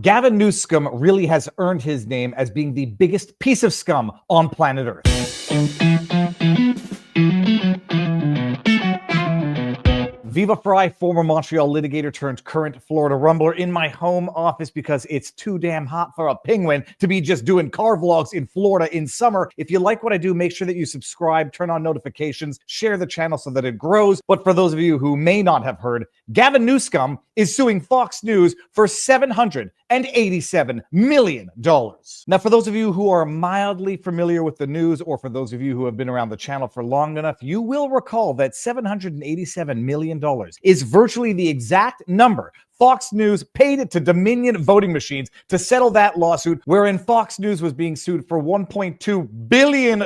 Gavin Newsom really has earned his name as being the biggest piece of scum on planet Earth. Viva Fry, former Montreal litigator turned current Florida rumbler, in my home office because it's too damn hot for a penguin to be just doing car vlogs in Florida in summer. If you like what I do, make sure that you subscribe, turn on notifications, share the channel so that it grows. But for those of you who may not have heard, Gavin Newsom is suing Fox News for $787 million. Now, for those of you who are mildly familiar with the news, or for those of you who have been around the channel for long enough, you will recall that $787 million is virtually the exact number Fox News paid it to Dominion voting machines to settle that lawsuit, wherein Fox News was being sued for $1.2 billion,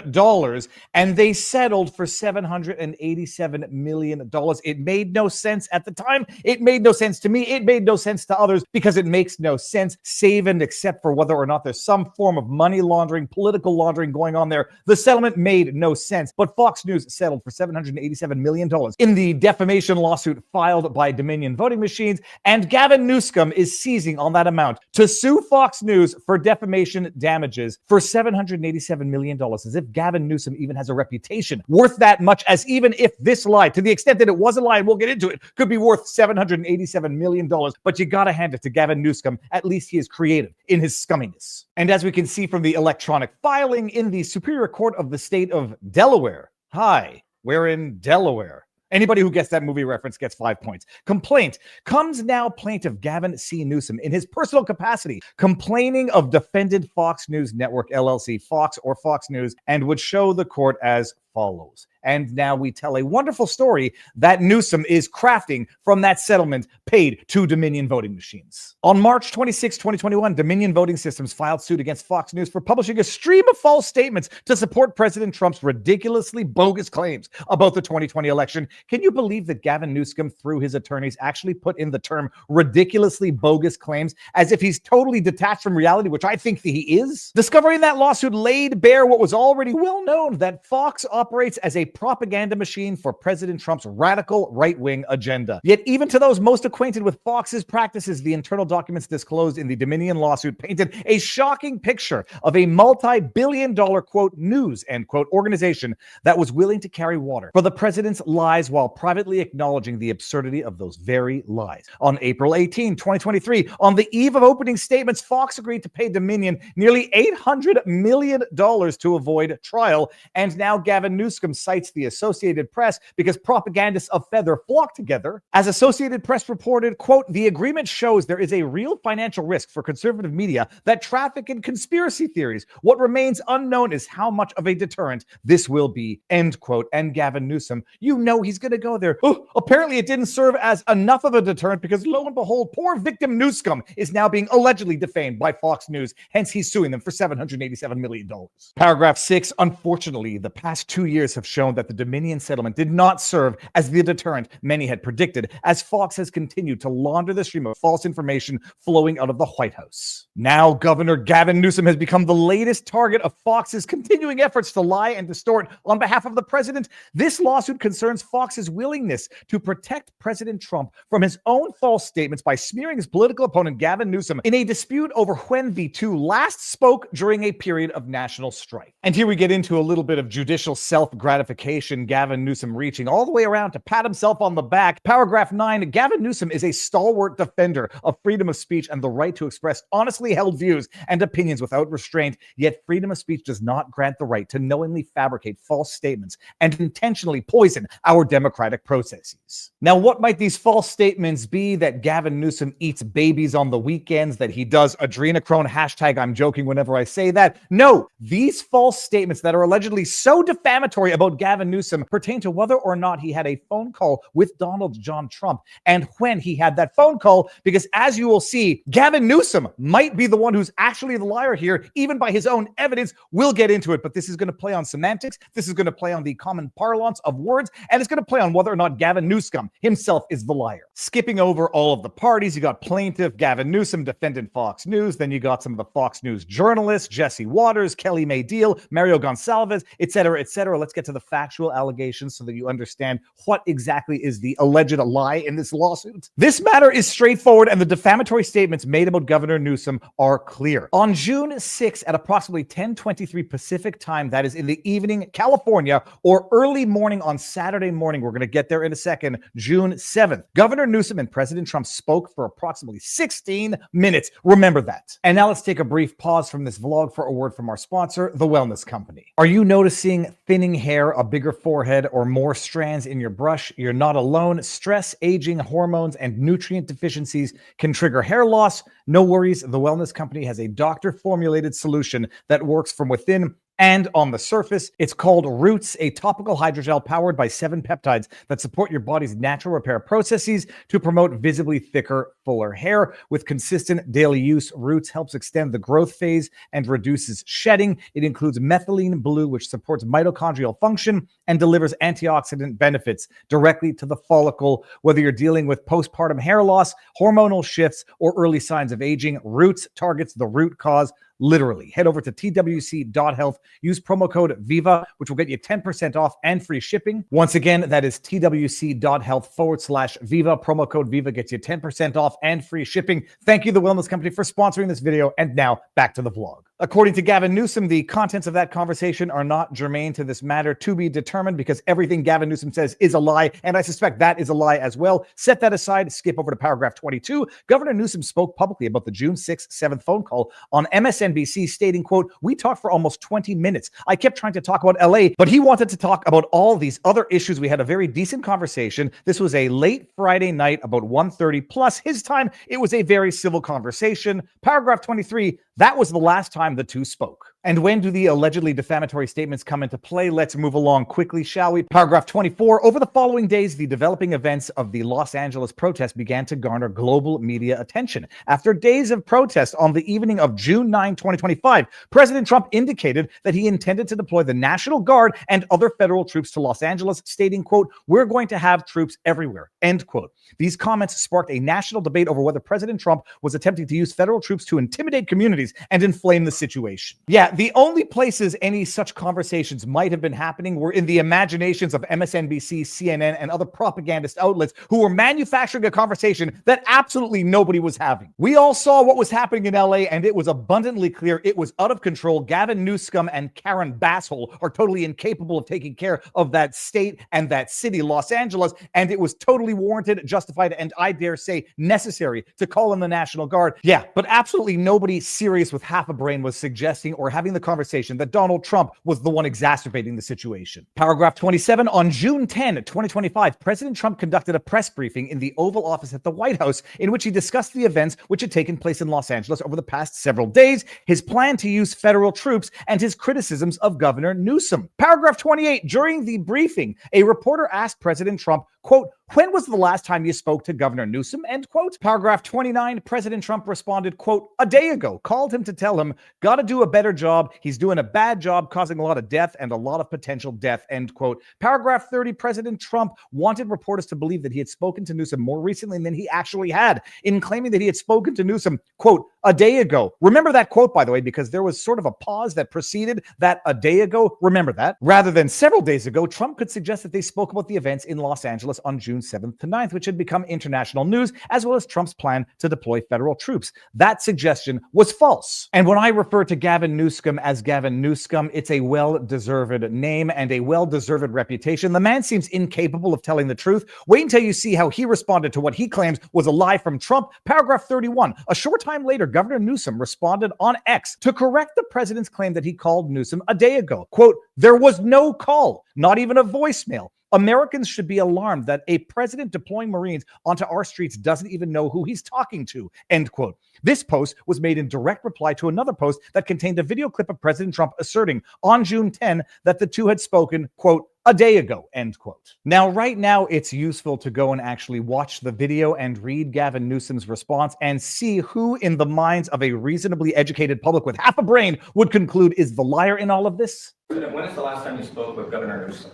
and they settled for $787 million. It made no sense at the time. It made no sense to me. It made no sense to others, because it makes no sense, save and except for whether or not there's some form of money laundering, political laundering going on there. The settlement made no sense, but Fox News settled for $787 million in the defamation lawsuit filed by Dominion voting machines, and Gavin Newsom is seizing on that amount to sue Fox News for defamation damages for $787 million, as if Gavin Newsom even has a reputation worth that much, as even if this lie, to the extent that it was a lie, and we'll get into it, could be worth $787 million. But you gotta hand it to Gavin Newsom. At least he is creative in his scumminess. And as we can see from the electronic filing in the Superior Court of the state of Delaware, hi, we're in Delaware. Anybody who gets that movie reference gets 5 points. Complaint comes now plaintiff Gavin C. Newsom in his personal capacity, complaining of defendant Fox News Network LLC, Fox or Fox News, and would show the court as follows. And now we tell a wonderful story that Newsom is crafting from that settlement paid to Dominion voting machines. On March 26, 2021, Dominion Voting Systems filed suit against Fox News for publishing a stream of false statements to support President Trump's ridiculously bogus claims about the 2020 election. Can you believe that Gavin Newsom, through his attorneys, actually put in the term ridiculously bogus claims, as if he's totally detached from reality, which I think that he is? Discovering that lawsuit laid bare what was already well known, that Fox operates as a propaganda machine for President Trump's radical right-wing agenda. Yet even to those most acquainted with Fox's practices, the internal documents disclosed in the Dominion lawsuit painted a shocking picture of a multi-billion-dollar, quote, news, end quote, organization that was willing to carry water for the president's lies while privately acknowledging the absurdity of those very lies. On April 18, 2023, on the eve of opening statements, Fox agreed to pay Dominion nearly $800 million to avoid trial, and now Gavin Newsom cites the Associated Press because propagandists of feather flock together. As Associated Press reported, quote, the agreement shows there is a real financial risk for conservative media that traffic in conspiracy theories. What remains unknown is how much of a deterrent this will be, end quote. And Gavin Newsom, you know he's going to go there. Oh, apparently it didn't serve as enough of a deterrent, because lo and behold, poor victim Newsom is now being allegedly defamed by Fox News. Hence, he's suing them for $787 million. Paragraph 6, unfortunately, the past 2 years have shown that the Dominion settlement did not serve as the deterrent many had predicted, as Fox has continued to launder the stream of false information flowing out of the White House. Now, Governor Gavin Newsom has become the latest target of Fox's continuing efforts to lie and distort on behalf of the president. This lawsuit concerns Fox's willingness to protect President Trump from his own false statements by smearing his political opponent Gavin Newsom in a dispute over when the two last spoke during a period of national strife. And here we get into a little bit of judicial self-gratification, Gavin Newsom reaching all the way around to pat himself on the back. Paragraph 9, Gavin Newsom is a stalwart defender of freedom of speech and the right to express honestly held views and opinions without restraint, yet freedom of speech does not grant the right to knowingly fabricate false statements and intentionally poison our democratic processes. Now, what might these false statements be? That Gavin Newsom eats babies on the weekends, that he does adrenochrome, hashtag I'm joking whenever I say that. No, these false statements that are allegedly so defamatory about Gavin Newsom pertain to whether or not he had a phone call with Donald John Trump and when he had that phone call, because as you will see, Gavin Newsom might be the one who's actually the liar here, even by his own evidence. We'll get into it, but this is going to play on semantics. This is going to play on the common parlance of words, and it's going to play on whether or not Gavin Newsom himself is the liar. Skipping over all of the parties, you got plaintiff Gavin Newsom, defendant Fox News. Then you got some of the Fox News journalists, Jesse Waters, Kelly May Deal, Mario Gonsalves, etc., etc. Let's get to the factual allegations so that you understand what exactly is the alleged lie in this lawsuit. This matter is straightforward, and the defamatory statements made about Governor Newsom are clear. On June 6 at approximately 10:23 Pacific time, that is in the evening, California, or early morning on Saturday morning, we're going to get there in a second, June 7th, Governor Newsom and President Trump spoke for approximately 16 minutes. Remember that. And now let's take a brief pause from this vlog for a word from our sponsor, The Wellness Company. Are you noticing thinning hair, a bigger forehead, or more strands in your brush? You're not alone. Stress, aging, hormones, and nutrient deficiencies can trigger hair loss. No worries. The Wellness Company has a doctor-formulated solution that works from within and on the surface. It's called Roots, a topical hydrogel powered by 7 peptides that support your body's natural repair processes to promote visibly thicker, fuller hair. With consistent daily use, Roots helps extend the growth phase and reduces shedding. It includes methylene blue, which supports mitochondrial function and delivers antioxidant benefits directly to the follicle. Whether you're dealing with postpartum hair loss, hormonal shifts, or early signs of aging, Roots targets the root cause. Literally. Head over to twc.health. Use promo code VIVA, which will get you 10% off and free shipping. Once again, that is twc.health/VIVA. Promo code VIVA gets you 10% off and free shipping. Thank you, The Wellness Company, for sponsoring this video. And now back to the vlog. According to Gavin Newsom, the contents of that conversation are not germane to this matter, to be determined, because everything Gavin Newsom says is a lie, and I suspect that is a lie as well. Set that aside, skip over to paragraph 22. Governor Newsom spoke publicly about the June 6th, 7th phone call on MSNBC, stating, quote, "We talked for almost 20 minutes. I kept trying to talk about LA, but he wanted to talk about all these other issues. We had a very decent conversation. This was a late Friday night, about 1:30 plus his time. It was a very civil conversation." Paragraph 23, that was the last time the two spoke. And when do the allegedly defamatory statements come into play? Let's move along quickly, shall we? Paragraph 24, over the following days, the developing events of the Los Angeles protest began to garner global media attention. After days of protest on the evening of June 9, 2025, President Trump indicated that he intended to deploy the National Guard and other federal troops to Los Angeles, stating, quote, "We're going to have troops everywhere," end quote. These comments sparked a national debate over whether President Trump was attempting to use federal troops to intimidate communities and inflame the situation. Yeah, the only places any such conversations might have been happening were in the imaginations of MSNBC, CNN, and other propagandist outlets who were manufacturing a conversation that absolutely nobody was having. We all saw what was happening in LA, and it was abundantly clear it was out of control. Gavin Newsom and Karen Basshole are totally incapable of taking care of that state and that city, Los Angeles, and it was totally warranted, justified, and I dare say necessary to call in the National Guard. Yeah, but absolutely nobody serious with half a brain was suggesting or having the conversation that Donald Trump was the one exacerbating the situation. Paragraph 27, on June 10, 2025, President Trump conducted a press briefing in the Oval Office at the White House in which he discussed the events which had taken place in Los Angeles over the past several days, his plan to use federal troops, and his criticisms of Governor Newsom. Paragraph 28, during the briefing, a reporter asked President Trump, quote, "When was the last time you spoke to Governor Newsom?" End quote. Paragraph 29, President Trump responded, quote, "A day ago, called him to tell him, gotta do a better job. He's doing a bad job, causing a lot of death and a lot of potential death," end quote. Paragraph 30, President Trump wanted reporters to believe that he had spoken to Newsom more recently than he actually had, in claiming that he had spoken to Newsom, quote, "a day ago." Remember that quote, by the way, because there was sort of a pause that preceded that "a day ago." Remember that. Rather than several days ago, Trump could suggest that they spoke about the events in Los Angeles on June 7th to 9th, which had become international news, as well as Trump's plan to deploy federal troops. That suggestion was false. And when I refer to Gavin Newsom as Gavin Newsom, it's a well-deserved name and a well-deserved reputation. The man seems incapable of telling the truth. Wait until you see how he responded to what he claims was a lie from Trump. Paragraph 31, a short time later, Governor Newsom responded on X to correct the president's claim that he called Newsom a day ago. Quote, "There was no call, not even a voicemail. Americans should be alarmed that a president deploying Marines onto our streets doesn't even know who he's talking to," end quote. This post was made in direct reply to another post that contained a video clip of President Trump asserting on June 10 that the two had spoken, quote, a day ago, end quote. Now, right now, it's useful to go and actually watch the video and read Gavin Newsom's response and see who in the minds of a reasonably educated public with half a brain would conclude is the liar in all of this. President, when is the last time you spoke with Governor Newsom?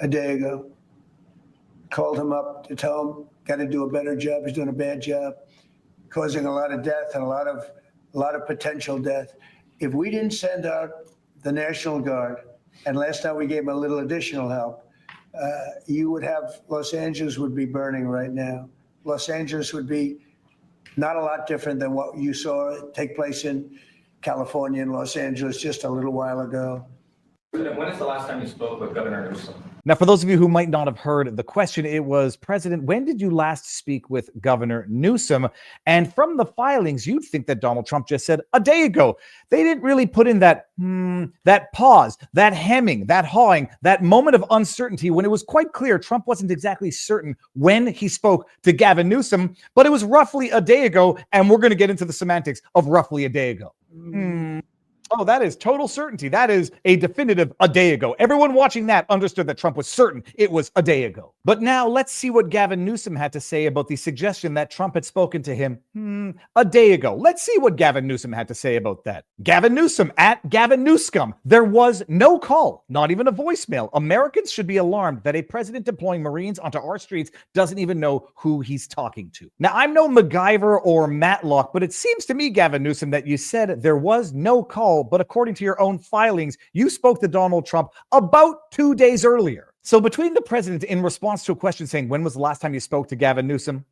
A day ago. Called him up to tell him, got to do a better job. He's doing a bad job, causing a lot of death and a lot of potential death. If we didn't send out the National Guard, and last time we gave him a little additional help, you would have, Los Angeles would be burning right now. Los Angeles would be not a lot different than what you saw take place in California and Los Angeles just a little while ago. President, when is the last time you spoke with Governor Newsom? Now, for those of you who might not have heard the question, it was, President, when did you last speak with Governor Newsom? And from the filings, you'd think that Donald Trump just said a day ago. They didn't really put in that that pause, that hemming, that hawing, that moment of uncertainty when it was quite clear Trump wasn't exactly certain when he spoke to Gavin Newsom, but it was roughly a day ago, and we're going to get into the semantics of roughly a day ago. Oh, that is total certainty. That is a definitive a day ago. Everyone watching that understood that Trump was certain it was a day ago. But now let's see what Gavin Newsom had to say about the suggestion that Trump had spoken to him a day ago. Let's see what Gavin Newsom had to say about that. Gavin Newsom at Gavin Newscom. There was no call, not even a voicemail. Americans should be alarmed that a president deploying Marines onto our streets doesn't even know who he's talking to. Now, I'm no MacGyver or Matlock, but it seems to me, Gavin Newsom, that you said there was no call, but according to your own filings, you spoke to Donald Trump about 2 days earlier. So between the president in response to a question saying, when was the last time you spoke to Gavin Newsom?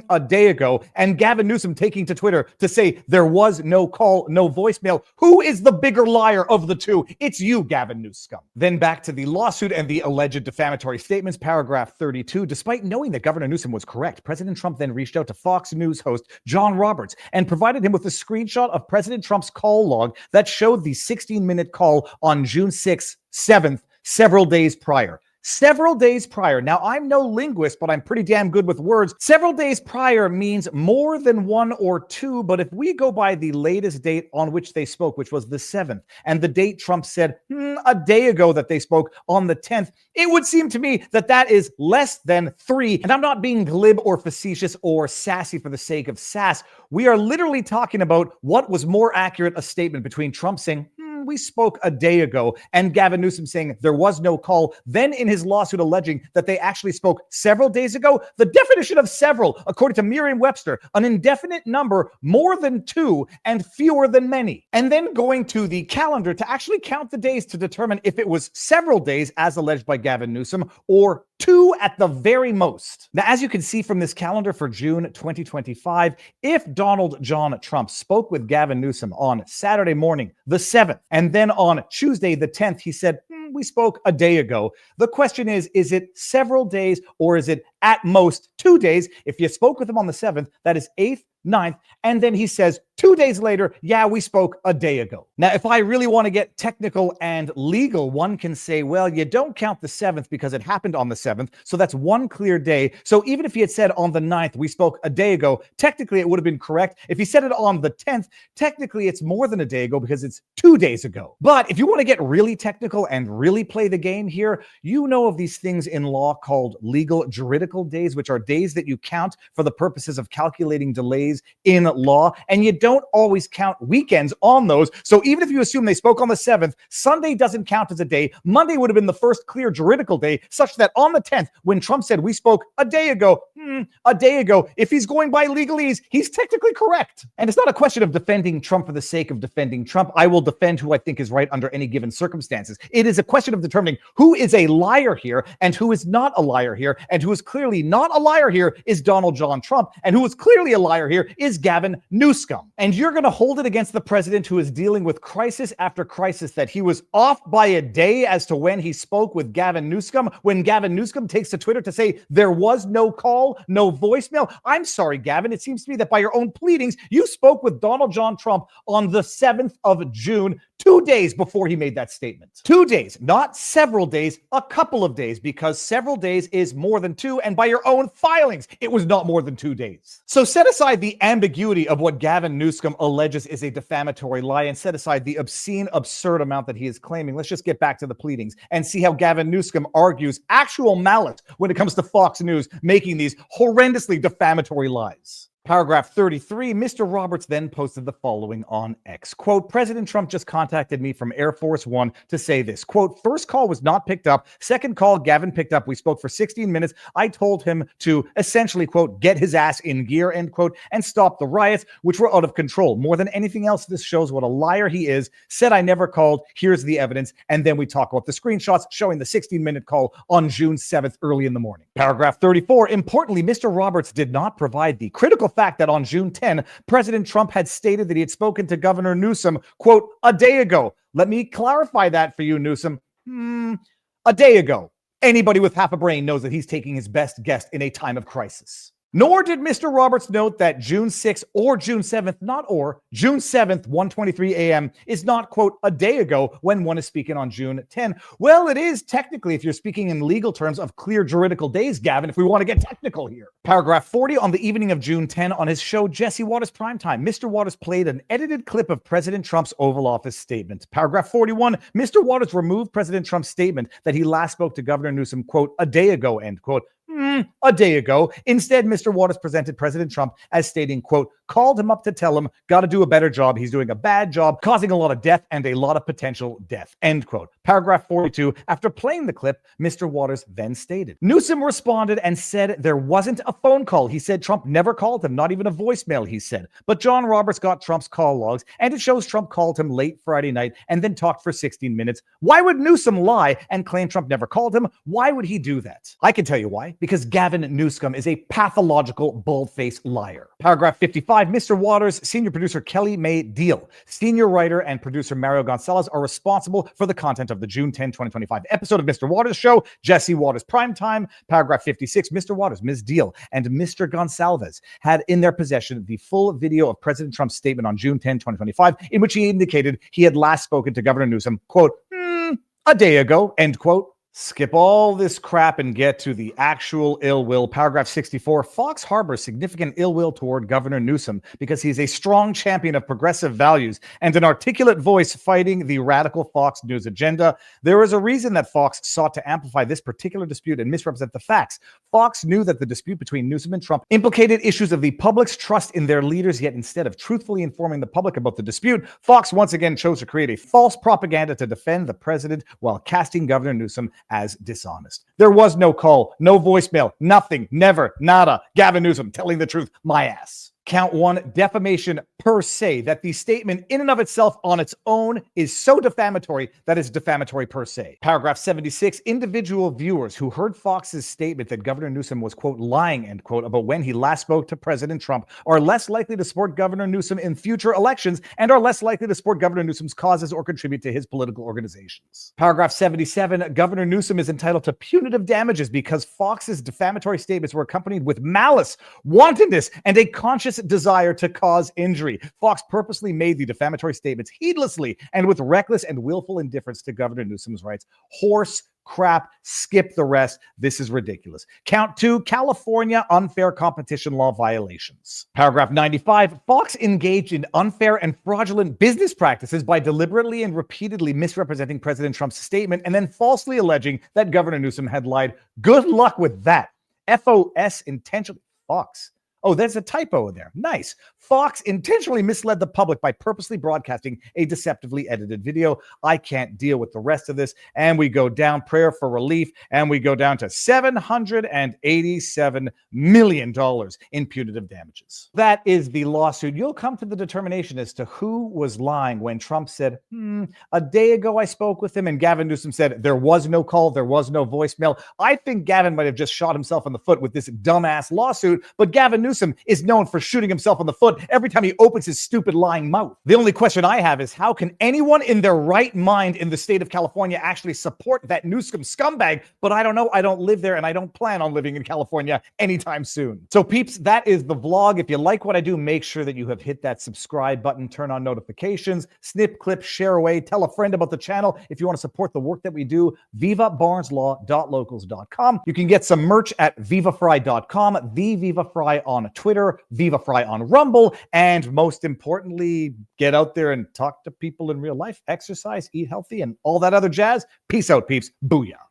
A day ago. And Gavin Newsom taking to Twitter to say there was no call, no voicemail. Who is the bigger liar of the two? It's you, Gavin Newsom. Then back to the lawsuit and the alleged defamatory statements, paragraph 32. Despite knowing that Governor Newsom was correct, President Trump then reached out to Fox News host John Roberts and provided him with a screenshot of President Trump's call log that showed the 16-minute call on June 6th, 7th, several days prior. Several days prior. Now, I'm no linguist, but I'm pretty damn good with words. Several days prior means more than 1 or 2, but if we go by the latest date on which they spoke, which was the 7th, and the date Trump said a day ago that they spoke on the 10th, it would seem to me that that is less than 3. And I'm not being glib or facetious or sassy for the sake of sass. We are literally talking about what was more accurate, a statement between Trump saying, we spoke a day ago, and Gavin Newsom saying there was no call, then in his lawsuit alleging that they actually spoke several days ago. The definition of several, according to Merriam-Webster, an indefinite number, more than 2 and fewer than many. And then going to the calendar to actually count the days to determine if it was several days, as alleged by Gavin Newsom, or 2 at the very most. Now, as you can see from this calendar for June 2025, if Donald John Trump spoke with Gavin Newsom on Saturday morning, the 7th, and then on Tuesday, the 10th, he said, we spoke a day ago. The question is it several days or is it at most 2 days? If you spoke with him on the 7th, that is 8th, 9th, and then he says 2 days later, yeah, we spoke a day ago. Now, if I really want to get technical and legal, one can say, well, you don't count the 7th because it happened on the 7th, so that's 1 clear day. So even if he had said on the 9th, we spoke a day ago, technically it would have been correct. If he said it on the 10th, technically it's more than a day ago because it's 2 days ago. But if you want to get really technical and really play the game here, you know of these things in law called legal juridical days, which are days that you count for the purposes of calculating delays in law, and you don't always count weekends on those. So even if you assume they spoke on the 7th, Sunday doesn't count as a day. Monday would have been the first clear juridical day, such that on the 10th, when Trump said we spoke a day ago, if he's going by legalese, he's technically correct. And it's not a question of defending Trump for the sake of defending Trump. I will defend who I think is right under any given circumstances. It is a question of determining who is a liar here and who is not a liar here, and who is clearly not a liar here is Donald John Trump, and who is clearly a liar here is Gavin Newsom. And you're going to hold it against the president who is dealing with crisis after crisis that he was off by a day as to when he spoke with Gavin Newsom, when Gavin Newsom takes to Twitter to say there was no call, no voicemail. I'm sorry, Gavin. It seems to me that by your own pleadings, you spoke with Donald John Trump on the 7th of June, 2 days before he made that statement. 2 days, not several days, a couple of days, because several days is more than 2, and by your own filings, it was not more than 2 days. So set aside the ambiguity of what Gavin Newsom Newsom alleges is a defamatory lie, and set aside the obscene, absurd amount that he is claiming, let's just get back to the pleadings and see how Gavin Newsom argues actual malice when it comes to Fox News making these horrendously defamatory lies. Paragraph 33, Mr. Roberts then posted the following on X. Quote, President Trump just contacted me from Air Force One to say this. Quote, first call was not picked up. Second call, Gavin picked up. We spoke for 16 minutes. I told him to essentially, quote, get his ass in gear, end quote, and stop the riots, which were out of control. More than anything else, this shows what a liar he is. Said I never called. Here's the evidence. And then we talk about the screenshots showing the 16-minute call on June 7th, early in the morning. Paragraph 34, importantly, Mr. Roberts did not provide the critical fact that on June 10, President Trump had stated that he had spoken to Governor Newsom, quote, a day ago. Let me clarify that for you, Newsom. A day ago. Anybody with half a brain knows that he's taking his best guess in a time of crisis. Nor did Mr. Roberts note that June 6th or June 7th, June 7th, 1:23 a.m. is not, quote, a day ago when one is speaking on June 10. Well, it is technically if you're speaking in legal terms of clear juridical days, Gavin, if we want to get technical here. Paragraph 40, on the evening of June 10, on his show Jesse Waters Primetime, Mr. Waters played an edited clip of President Trump's Oval Office statement. Paragraph 41, Mr. Waters removed President Trump's statement that he last spoke to Governor Newsom, quote, a day ago, end quote. A day ago. Instead, Mr. Waters presented President Trump as stating, quote, called him up to tell him, got to do a better job. He's doing a bad job, causing a lot of death and a lot of potential death, end quote. Paragraph 42, after playing the clip, Mr. Waters then stated, Newsom responded and said there wasn't a phone call. He said Trump never called him, not even a voicemail, he said. But John Roberts got Trump's call logs, and it shows Trump called him late Friday night and then talked for 16 minutes. Why would Newsom lie and claim Trump never called him? Why would he do that? I can tell you why. Because Gavin Newsom is a pathological, bald-faced liar. Paragraph 55, Mr. Waters, senior producer Kelly May Deal, senior writer and producer Mario Gonzalez are responsible for the content of the June 10, 2025 episode of Mr. Waters' show, Jesse Waters Primetime. Paragraph 56, Mr. Waters, Ms. Deal, and Mr. Gonsalves had in their possession the full video of President Trump's statement on June 10, 2025, in which he indicated he had last spoken to Governor Newsom, quote, a day ago, end quote. Skip all this crap and get to the actual ill will. Paragraph 64, Fox harbors significant ill will toward Governor Newsom because he's a strong champion of progressive values and an articulate voice fighting the radical Fox News agenda. There is a reason that Fox sought to amplify this particular dispute and misrepresent the facts. Fox knew that the dispute between Newsom and Trump implicated issues of the public's trust in their leaders, yet instead of truthfully informing the public about the dispute, Fox once again chose to create a false propaganda to defend the president while casting Governor Newsom as dishonest. There was no call, no voicemail, nothing, never, nada. Gavin Newsom telling the truth, my ass. Count one, defamation per se, that the statement in and of itself on its own is so defamatory that it's defamatory per se. Paragraph 76, individual viewers who heard Fox's statement that Governor Newsom was, quote, lying, end quote, about when he last spoke to President Trump are less likely to support Governor Newsom in future elections and are less likely to support Governor Newsom's causes or contribute to his political organizations. Paragraph 77, Governor Newsom is entitled to punitive damages because Fox's defamatory statements were accompanied with malice, wantonness, and a conscious desire to cause injury. Fox purposely made the defamatory statements heedlessly and with reckless and willful indifference to Governor Newsom's rights. Horse crap, skip the rest. This is ridiculous. Count two, California unfair competition law violations. Paragraph 95, Fox engaged in unfair and fraudulent business practices by deliberately and repeatedly misrepresenting President Trump's statement and then falsely alleging that Governor Newsom had lied. Good luck with that. FOS intentionally. Fox. Oh, there's a typo in there. Nice. Fox intentionally misled the public by purposely broadcasting a deceptively edited video. I can't deal with the rest of this. And we go down, prayer for relief, and we go down to $787 million in punitive damages. That is the lawsuit. You'll come to the determination as to who was lying when Trump said, a day ago I spoke with him, and Gavin Newsom said there was no call, there was no voicemail. I think Gavin might have just shot himself in the foot with this dumbass lawsuit, but Gavin Newsom is known for shooting himself in the foot every time he opens his stupid lying mouth. The only question I have is how can anyone in their right mind in the state of California actually support that Newsom scumbag? But I don't know. I don't live there and I don't plan on living in California anytime soon. So peeps, that is the vlog. If you like what I do, make sure that you have hit that subscribe button, turn on notifications, snip, clip, share away, tell a friend about the channel. If you want to support the work that we do, vivabarneslaw.locals.com. You can get some merch at vivafry.com, the Viva Fry on on Twitter, Viva Fry on Rumble, and most importantly, get out there and talk to people in real life, exercise, eat healthy, and all that other jazz. Peace out, peeps. Booyah.